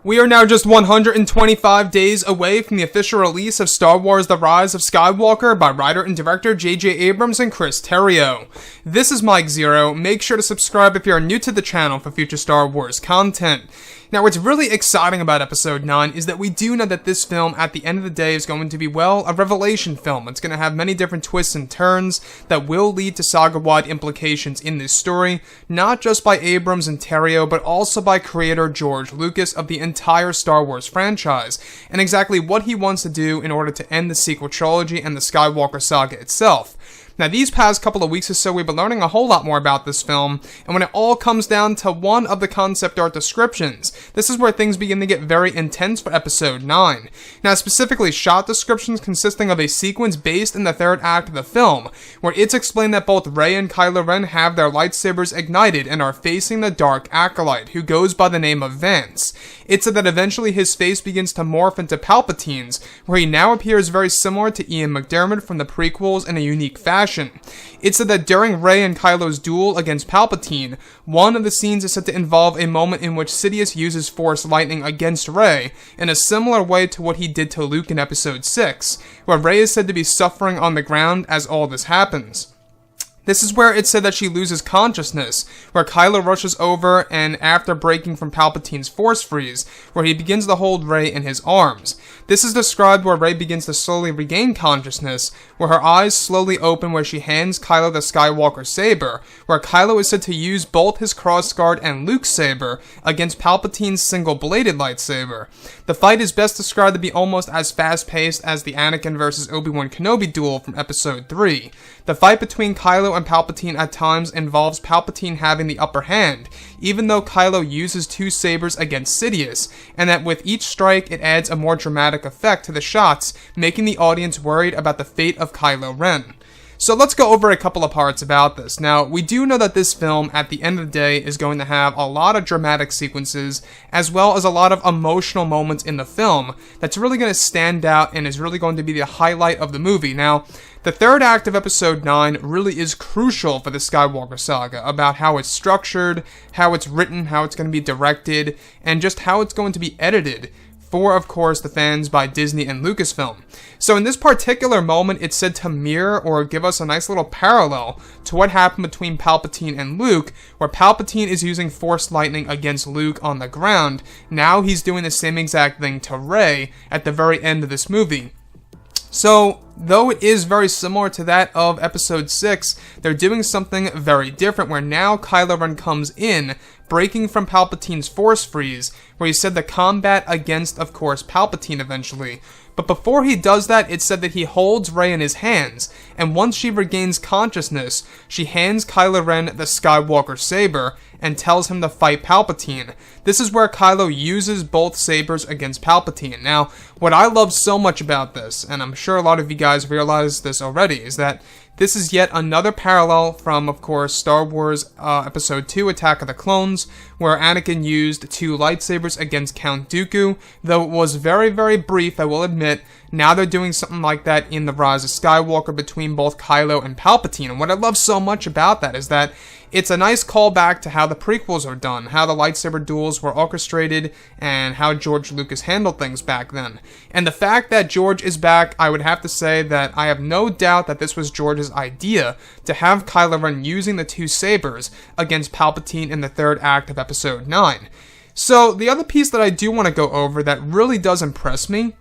We are now just 125 days away from the official release of Star Wars The Rise of Skywalker by writer and director J.J. Abrams and Chris Terrio. This is Mike Zero. Make sure to subscribe if you are new to the channel for future Star Wars content. Now, what's really exciting about Episode 9 is that we do know that this film, at the end of the day, is going to be, well, a revelation film. It's going to have many different twists and turns that will lead to saga-wide implications in this story, not just by Abrams and Terrio, but also by creator George Lucas of the entire Star Wars franchise, and exactly what he wants to do in order to end the sequel trilogy and the Skywalker saga itself. Now, these past couple of weeks or so, we've been learning a whole lot more about this film, and when it all comes down to one of the concept art descriptions, this is where things begin to get very intense for Episode 9. Now, specifically, shot descriptions consisting of a sequence based in the third act of the film, where it's explained that both Rey and Kylo Ren have their lightsabers ignited and are facing the Dark Acolyte, who goes by the name of Vance. It's said that eventually his face begins to morph into Palpatine's, where he now appears very similar to Ian McDiarmid from the prequels in a unique fashion. It's said that during Rey and Kylo's duel against Palpatine, one of the scenes is said to involve a moment in which Sidious uses Force lightning against Rey, in a similar way to what he did to Luke in Episode 6, where Rey is said to be suffering on the ground as all this happens. This is where it's said that she loses consciousness, where Kylo rushes over and after breaking from Palpatine's Force freeze, where he begins to hold Rey in his arms. This is described where Rey begins to slowly regain consciousness, where her eyes slowly open where she hands Kylo the Skywalker saber, where Kylo is said to use both his crossguard and Luke's saber against Palpatine's single-bladed lightsaber. The fight is best described to be almost as fast-paced as the Anakin vs. Obi-Wan Kenobi duel from Episode 3. The fight between Kylo and Palpatine at times involves Palpatine having the upper hand, even though Kylo uses two sabers against Sidious, and that with each strike it adds a more dramatic effect to the shots, making the audience worried about the fate of Kylo Ren. So let's go over a couple of parts about this. Now, we do know that this film, at the end of the day, is going to have a lot of dramatic sequences, as well as a lot of emotional moments in the film that's really going to stand out and is really going to be the highlight of the movie. Now, the third act of Episode 9 really is crucial for the Skywalker saga, about how it's structured, how it's written, how it's going to be directed, and just how it's going to be edited for, of course, the fans by Disney and Lucasfilm. So in this particular moment, it's said to mirror or give us a nice little parallel to what happened between Palpatine and Luke, where Palpatine is using Force lightning against Luke on the ground. Now he's doing the same exact thing to Rey at the very end of this movie. So, though it is very similar to that of Episode 6, they're doing something very different, where now Kylo Ren comes in, breaking from Palpatine's Force freeze, where he said the combat against, of course, Palpatine eventually. But before he does that, it's said that he holds Rey in his hands, and once she regains consciousness, she hands Kylo Ren the Skywalker saber, and tells him to fight Palpatine. This is where Kylo uses both sabers against Palpatine. Now, what I love so much about this, and I'm sure a lot of you guys realize this already, is that this is yet another parallel from, of course, Star Wars Episode 2, Attack of the Clones, where Anakin used two lightsabers against Count Dooku, though it was very, very brief, I will admit. Now they're doing something like that in The Rise of Skywalker between both Kylo and Palpatine, and what I love so much about that is that it's a nice callback to how the prequels are done, how the lightsaber duels were orchestrated, and how George Lucas handled things back then. And the fact that George is back, I would have to say that I have no doubt that this was George's idea, to have Kylo Ren using the two sabers against Palpatine in the third act of Episode 9. So, the other piece that I do want to go over that really does impress me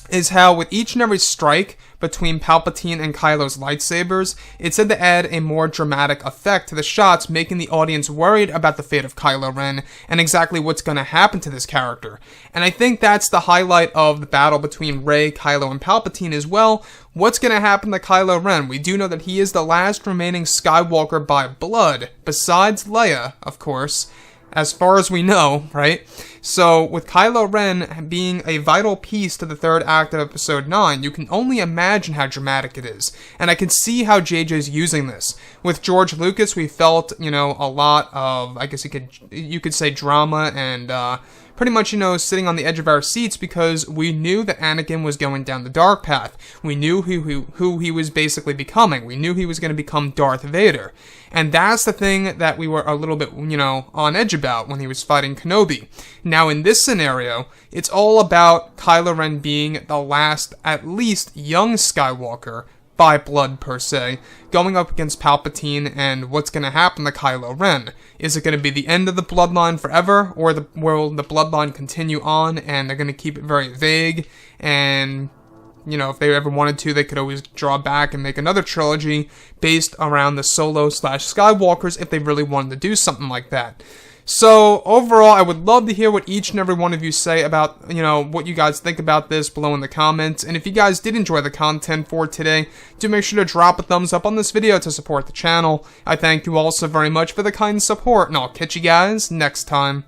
is how with each and every strike between Palpatine and Kylo's lightsabers, it's said to add a more dramatic effect to the shots, making the audience worried about the fate of Kylo Ren and exactly what's going to happen to this character. And I think that's the highlight of the battle between Rey, Kylo, and Palpatine as well. What's going to happen to Kylo Ren? We do know that he is the last remaining Skywalker by blood, besides Leia, of course, as far as we know, right? So, with Kylo Ren being a vital piece to the third act of Episode 9, you can only imagine how dramatic it is. And I can see how JJ's using this. With George Lucas, we felt, a lot of, I guess you could say drama and pretty much, sitting on the edge of our seats because we knew that Anakin was going down the dark path. We knew who he was basically becoming. We knew he was going to become Darth Vader. And that's the thing that we were a little bit, on edge about when he was fighting Kenobi. Now, in this scenario, it's all about Kylo Ren being the last, at least, young Skywalker, by blood per se, going up against Palpatine, and what's going to happen to Kylo Ren. Is it going to be the end of the bloodline forever, or will the bloodline continue on, and they're going to keep it very vague, and if they ever wanted to, they could always draw back and make another trilogy based around the Solo/Skywalkers if they really wanted to do something like that. So, overall, I would love to hear what each and every one of you say about, what you guys think about this below in the comments. And if you guys did enjoy the content for today, do make sure to drop a thumbs up on this video to support the channel. I thank you all so very much for the kind support, and I'll catch you guys next time.